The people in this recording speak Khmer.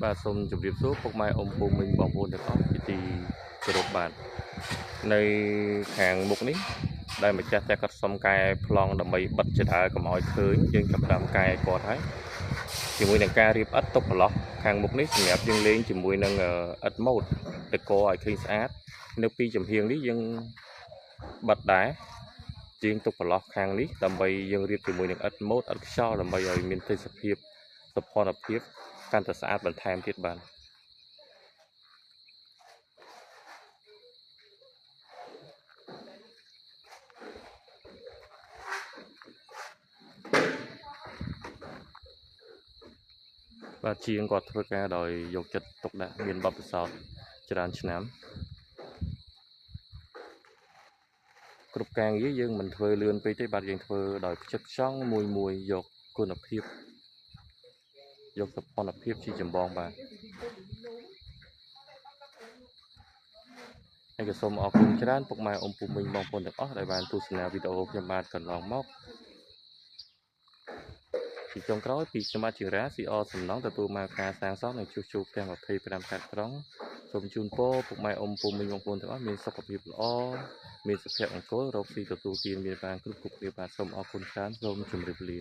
បាទសូមជម្រាបសួរពុកម៉ែអ៊ំពូមីងបងប្អូនទាំងអស់ជាទីគោរពបាទនៅខាងមុខនេះដែលម្ចាស់តែគាត់សុំកែប្លង់ដើម្បីបិទចដើកុំឲ្យឃើញយើងចាប់ផ្ដើមកែគាត់ហើយជាមួយនឹងការរៀបឥដ្ឋទុកប្រឡោះខាងមុខនេះសម្រាប់យើងលេងជាមួយនឹងឥដ្ឋម៉ូតដេកឲ្យឃើញស្អាតនៅពីចំហៀងនេះយើងបិទដែរជាងទុកប្រឡោះខាងនេះដើម្បីយើងរៀបជាមួយនឹងឥដ្ឋម៉ូតឥដ្ឋខ្យល់ដើម្បីឲ្យមានទេសភាពសោភ័ណភាពកាន់តែស្អាតបន្ថែមទៀតបាទបាទជាងគាត់ធ្វើការដោយយកចិត្តទុកដាក់មានបទពិសោធន៍ច្រើនឆ្នាំគ្រប់ការងារយើងមិនធ្វើលឿនពេកទេបាទយើងធ្វើដោយផ្ចិតផ្ចង់មួយយកគុណភាពយកសោភ័ណភាពជាចម្បងបាទហើយក៏សូមអរគុណច្រើនពុកម៉ែអ៊ំពូមីងបងប្អូនទាំងអស់ដែលបានទស្សនាវីដេអូខ្ញុំបានកន្លងមកពីចុងក្រោយពីខ្ញុំអាចជារា CR សំណងទទួលមកការសាងសង់និងជួសជុលផ្ទះ25ខែត្រង់សូមជូនពរពុកម៉ែអ៊ំពូមីងបងប្អូនទាំងអស់មានសុខភាពល្អមានសុភមង្គលរកស៊ីទទួលទានមានបានគ្រប់គ្នាបាទសូមអរគុណច្រើនសូមជម្រាបលា